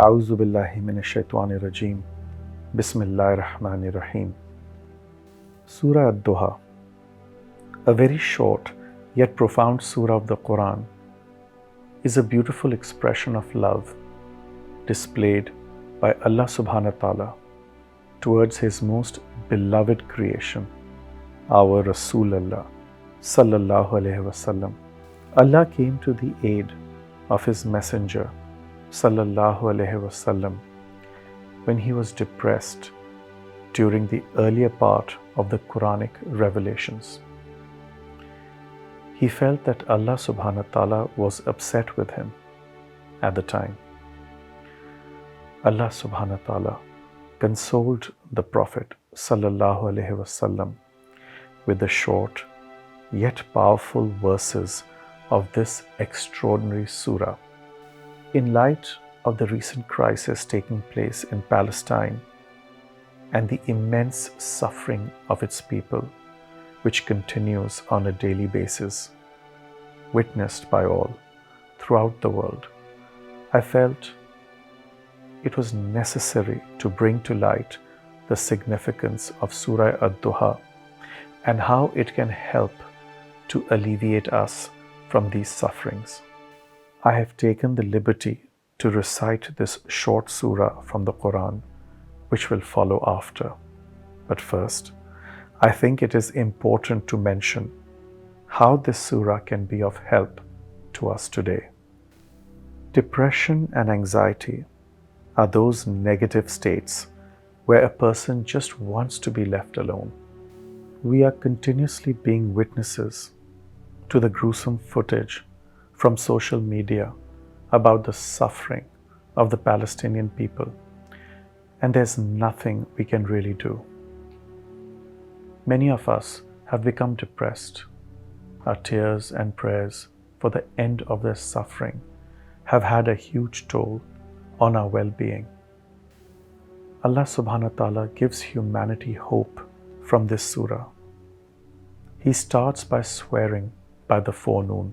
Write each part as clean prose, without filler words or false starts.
A'udhu billahi minash shaitanir rajim. Bismillahir Rahmanir Rahim. Surah Duha, a very short yet profound surah of the Quran, is a beautiful expression of love displayed by Allah subhanahu wa ta'ala towards His most beloved creation, our Rasulullah sallallahu alaihi wasallam. Allah came to the aid of His messenger sallallahu alaihi wasallam when he was depressed during the earlier part of the Quranic revelations. He felt that Allah subhanahu wa ta'ala was upset with him at the time. Allah subhanahu wa ta'ala consoled the Prophet sallallahu alaihi wasallam with the short yet powerful verses of this extraordinary surah. In light of the recent crisis taking place in Palestine and the immense suffering of its people, which continues on a daily basis, witnessed by all throughout the world, I felt it was necessary to bring to light the significance of Surah Ad-Duha and how it can help to alleviate us from these sufferings. I have taken the liberty to recite this short surah from the Quran, which will follow after. But first, I think it is important to mention how this surah can be of help to us today. Depression and anxiety are those negative states where a person just wants to be left alone. We are continuously being witnesses to the gruesome footage from social media about the suffering of the Palestinian people, and there's nothing we can really do. Many of us have become depressed. Our tears and prayers for the end of their suffering have had a huge toll on our well-being. Allah subhanahu wa ta'ala gives humanity hope from this surah. He starts by swearing by the forenoon.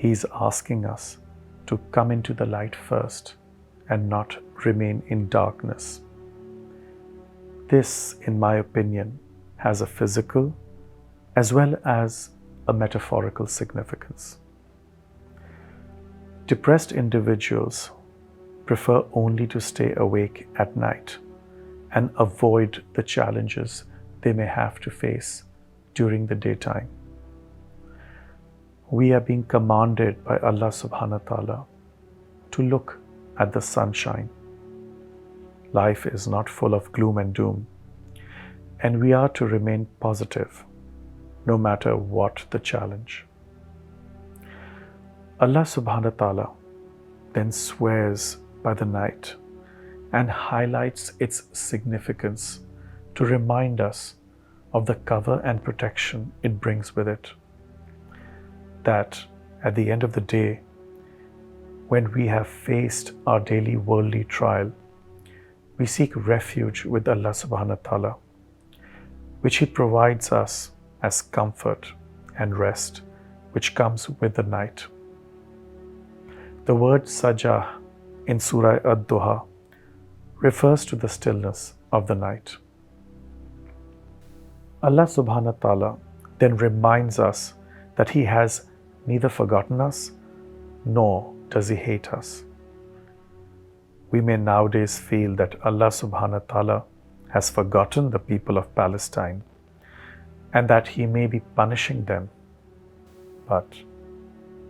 He is asking us to come into the light first and not remain in darkness. This, in my opinion, has a physical as well as a metaphorical significance. Depressed individuals prefer only to stay awake at night and avoid the challenges they may have to face during the daytime. We are being commanded by Allah subhanahu wa ta'ala to look at the sunshine. Life is not full of gloom and doom, and we are to remain positive no matter what the challenge. Allah subhanahu wa ta'ala then swears by the night and highlights its significance to remind us of the cover and protection it brings with it. That at the end of the day, when we have faced our daily worldly trial, we seek refuge with Allah subhanahu wa ta'ala, which He provides us as comfort and rest, which comes with the night. The word sajah in Surah Ad-Duha refers to the stillness of the night. Allah subhanahu wa ta'ala then reminds us that He has neither forgotten us nor does He hate us. We may nowadays feel that Allah subhanahu wa ta'ala has forgotten the people of Palestine and that He may be punishing them, but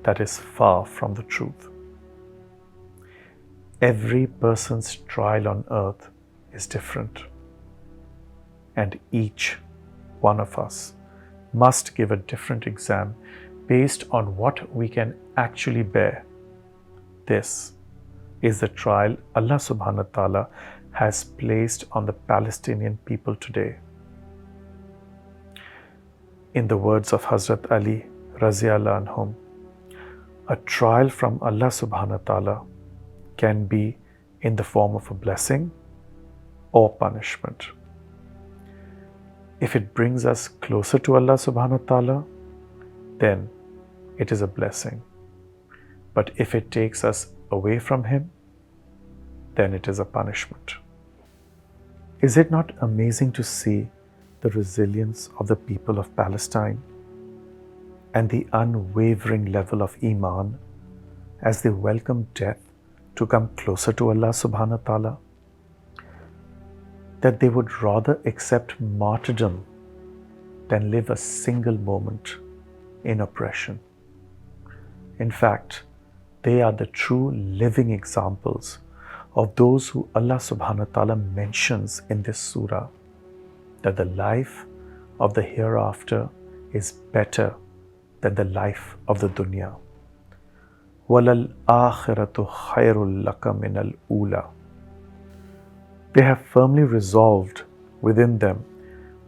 that is far from the truth. Every person's trial on earth is different, and each one of us must give a different exam based on what we can actually bear. This is the trial Allah subhanahu wa ta'ala has placed on the Palestinian people today. In the words of Hazrat Ali Raziyallahu anhum, a trial from Allah subhanahu wa ta'ala can be in the form of a blessing or punishment. If it brings us closer to Allah subhanahu wa ta'ala, then it is a blessing. But if it takes us away from Him, then it is a punishment. Is it not amazing to see the resilience of the people of Palestine and the unwavering level of Iman as they welcome death to come closer to Allah subhanahu wa ta'ala? That they would rather accept martyrdom than live a single moment in oppression. In fact, they are the true living examples of those who Allah subhanahu wa ta'ala mentions in this surah, that the life of the hereafter is better than the life of the dunya. وَلَلْآخِرَةُ خَيْرٌ لَكَ مِنَ الْأُولَى. They have firmly resolved within them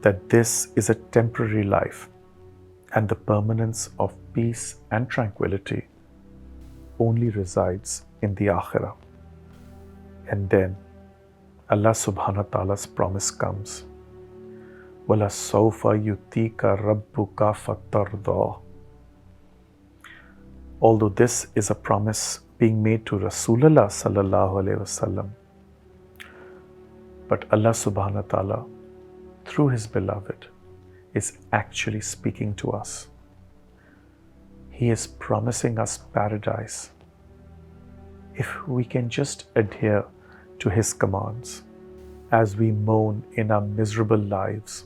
that this is a temporary life and the permanence of peace and tranquility only resides in the Akhirah. And then Allah subhanahu wa ta'ala's promise comes, وَلَسَوْفَ يُؤْتِيكَ رَبُّكَ فَتَرْضَى. Although this is a promise being made to Rasulullah sallallahu alaihi wasallam, but Allah subhanahu wa ta'ala, through His beloved, is actually speaking to us. He is promising us paradise if we can just adhere to His commands as we moan in our miserable lives.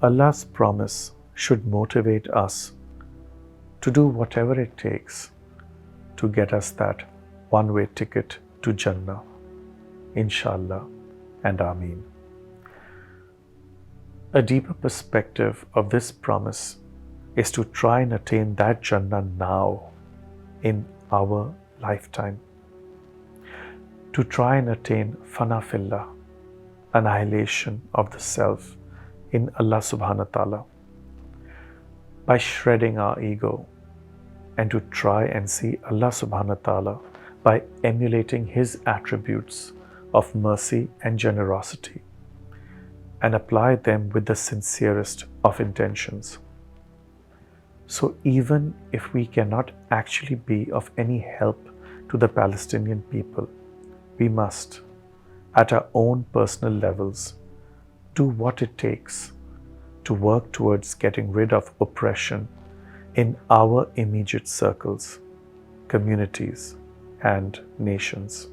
Allah's promise should motivate us to do whatever it takes to get us that one-way ticket to Jannah, inshallah and Ameen. A deeper perspective of this promise is to try and attain that Jannah now in our lifetime. To try and attain fana fillah, annihilation of the self in Allah subhanahu wa ta'ala, by shredding our ego, and to try and see Allah subhanahu wa ta'ala by emulating His attributes of mercy and generosity, and apply them with the sincerest of intentions. So even if we cannot actually be of any help to the Palestinian people, we must, at our own personal levels, do what it takes to work towards getting rid of oppression in our immediate circles, communities, and nations.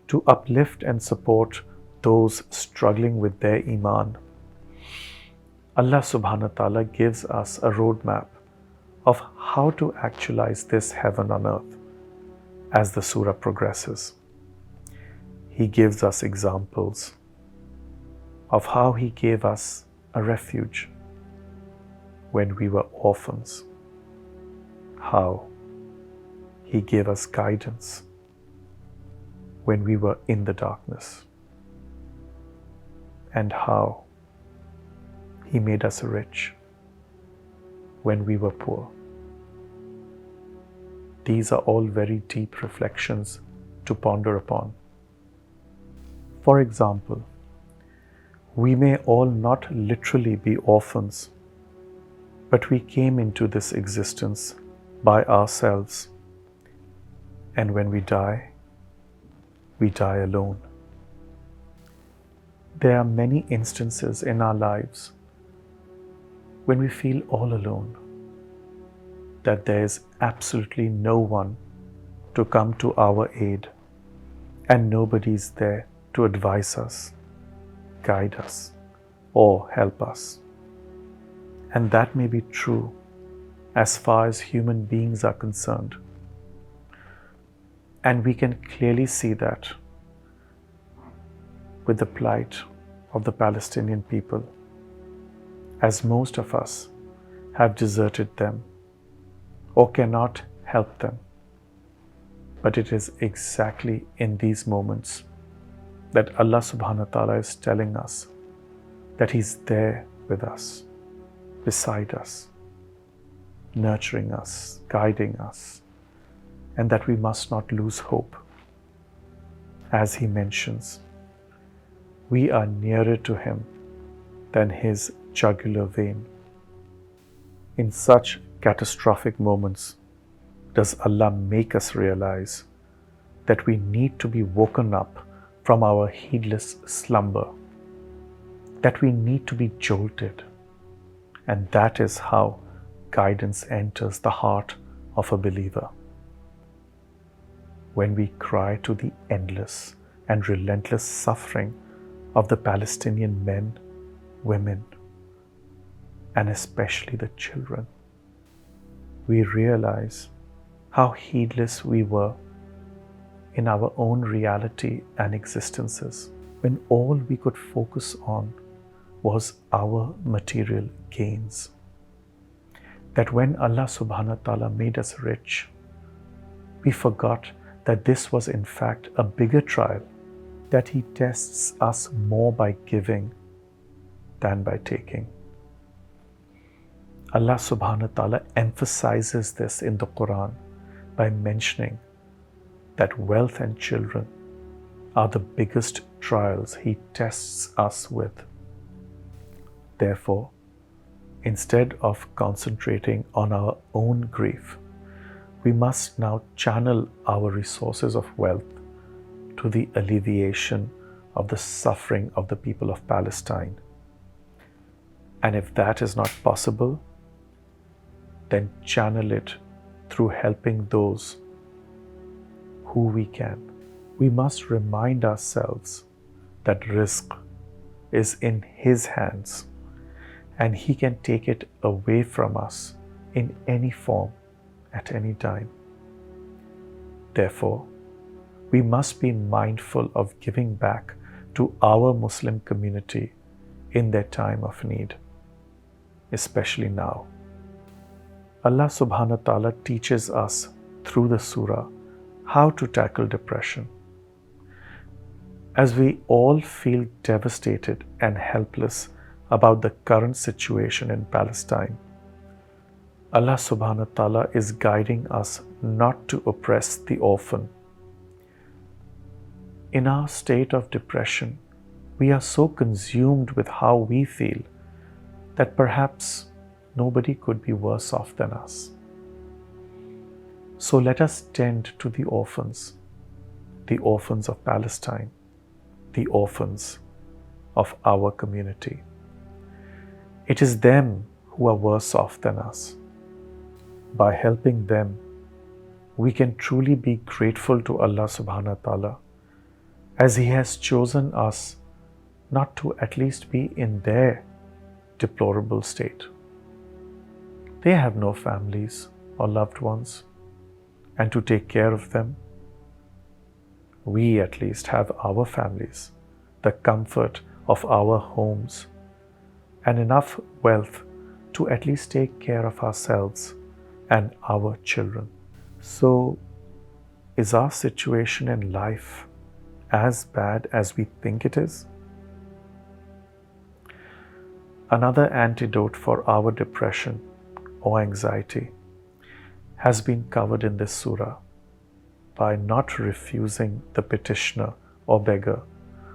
To uplift and support those struggling with their Iman, Allah subhanahu wa ta'ala gives us a roadmap of how to actualize this heaven on earth as the surah progresses. He gives us examples of how He gave us a refuge when we were orphans, how He gave us guidance when we were in the darkness, and how He made us rich when we were poor. These are all very deep reflections to ponder upon. For example, we may all not literally be orphans, but we came into this existence by ourselves, and when we die alone. There are many instances in our lives when we feel all alone, that there is absolutely no one to come to our aid, and nobody is there to advise us, guide us, or help us. And that may be true as far as human beings are concerned. And we can clearly see that with the plight of the Palestinian people, as most of us have deserted them or cannot help them. But it is exactly in these moments that Allah subhanahu wa ta'ala is telling us that He's there with us, beside us, nurturing us, guiding us, and that we must not lose hope. As He mentions, we are nearer to Him than His jugular vein. In such catastrophic moments, does Allah make us realize that we need to be woken up from our heedless slumber, that we need to be jolted, and that is how guidance enters the heart of a believer. When we cry to the endless and relentless suffering of the Palestinian men, women, and especially the children, we realize how heedless we were in our own reality and existences, when all we could focus on was our material gains. That when Allah subhanahu wa ta'ala made us rich, we forgot that this was in fact a bigger trial, that He tests us more by giving than by taking. Allah subhanahu wa ta'ala emphasizes this in the Quran by mentioning that wealth and children are the biggest trials He tests us with. Therefore, instead of concentrating on our own grief, we must now channel our resources of wealth to the alleviation of the suffering of the people of Palestine. And if that is not possible, then channel it through helping those who we can. We must remind ourselves that rizq is in His hands, and He can take it away from us in any form, at any time. Therefore, we must be mindful of giving back to our Muslim community in their time of need, especially now. Allah subhanahu wa ta'ala teaches us through the surah how to tackle depression. As we all feel devastated and helpless about the current situation in Palestine, Allah subhanahu wa ta'ala is guiding us not to oppress the orphan. In our state of depression, we are so consumed with how we feel that perhaps nobody could be worse off than us. So let us tend to the orphans of Palestine, the orphans of our community. It is them who are worse off than us. By helping them, we can truly be grateful to Allah subhanahu wa ta'ala, as He has chosen us not to at least be in their deplorable state. They have no families or loved ones, and to take care of them, we at least have our families, the comfort of our homes, and enough wealth to at least take care of ourselves and our children. So, is our situation in life as bad as we think it is? Another antidote for our depression or anxiety has been covered in this surah by not refusing the petitioner or beggar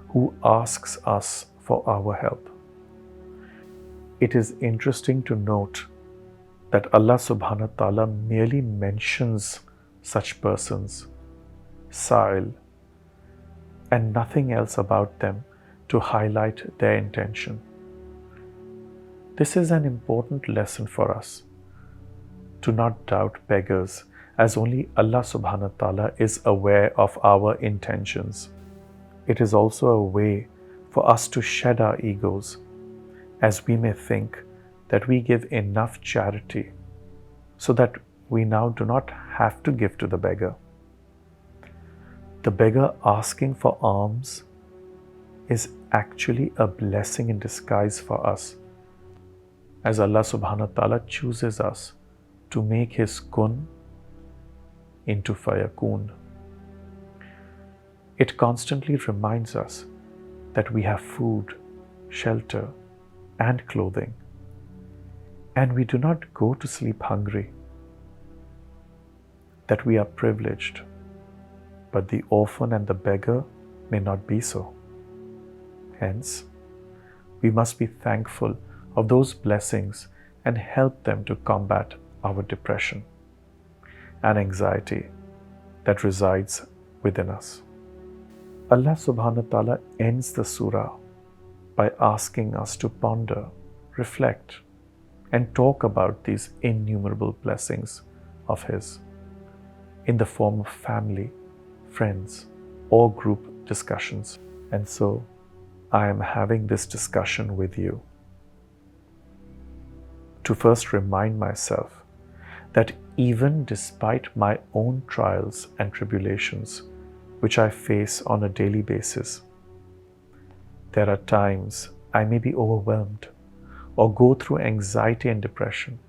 who asks us for our help. It is interesting to note that Allah subhanahu wa ta'ala merely mentions such persons, sa'il, and nothing else about them to highlight their intention. This is an important lesson for us, to not doubt beggars, as only Allah subhanahu wa ta'ala is aware of our intentions. It is also a way for us to shed our egos, as we may think that we give enough charity so that we now do not have to give to the beggar. The beggar asking for alms is actually a blessing in disguise for us, as Allah subhanahu wa ta'ala chooses us to make His kun into fayakun. It constantly reminds us that we have food, shelter, and clothing, and we do not go to sleep hungry, that we are privileged, but the orphan and the beggar may not be so. Hence, we must be thankful of those blessings and help them to combat our depression and anxiety that resides within us. Allah subhanahu wa ta'ala ends the surah by asking us to ponder, reflect, and talk about these innumerable blessings of His in the form of family, friends, or group discussions. And so, I am having this discussion with you to first remind myself that even despite my own trials and tribulations, which I face on a daily basis, there are times I may be overwhelmed or go through anxiety and depression,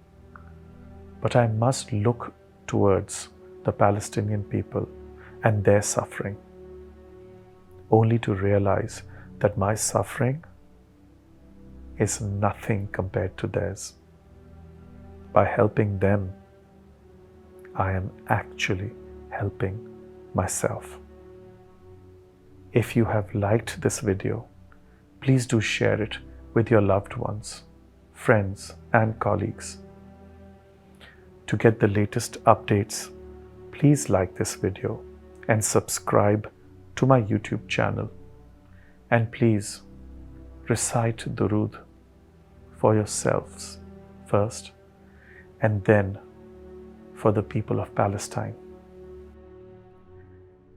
but I must look towards the Palestinian people and their suffering, only to realize that my suffering is nothing compared to theirs. By helping them, I am actually helping myself. If you have liked this video, please do share it with your loved ones, friends, and colleagues. To get the latest updates, please like this video and subscribe to my YouTube channel. And please recite Durood for yourselves first, and then for the people of Palestine.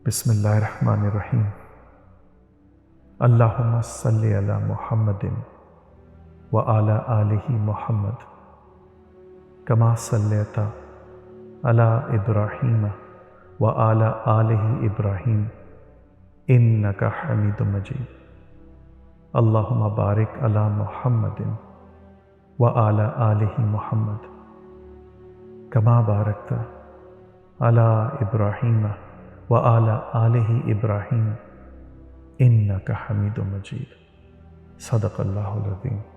Bismillahirrahmanirrahim. Allahumma salli ala Muhammadin wa ala alihi Muhammad kama sallaita ala Ibrahim wa ala alihi Ibrahim innaka Hamidum Majid. Allahumma barik ala Muhammadin wa ala alihi Muhammad kama barakta ala Ibrahim wa ala alihi Ibrahim innaka Hamidum Majid. Sadaqallahul Azim.